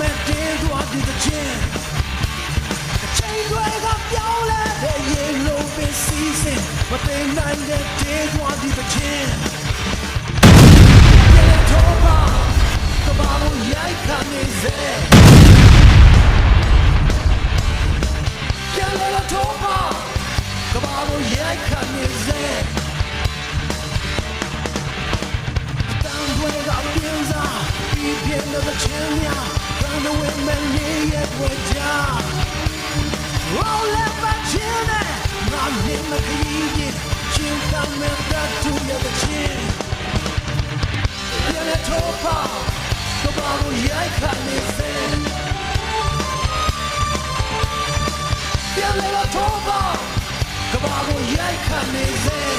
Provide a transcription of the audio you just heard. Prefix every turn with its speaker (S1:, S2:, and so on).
S1: မဲ့တင်းသွားဒီတဲ့ချင်းအချိန်တွေကပြောင်းလဲတဲ့ရေလုံးပင်စီးစင်မသိနိုင်တဲ့တင်းသွားဒီတဲ့ချင်းပြန်လဲတော့ပါကဘာလို့ရိုက်ခါနေစေပြန်လဲတော့ပါကဘာလို့ရိုက်ခါနေစေတန်ခွေကပြင်းစားပြီးပြင်းတဲ့ချင်းများကံဝင်မနေရဲ့ဝကြRoll up my chin, I'm in my clean. Chin down and back to the chin. You're a topa, the bottle, I can't listen. You're a topa, the bottle, I can't listen.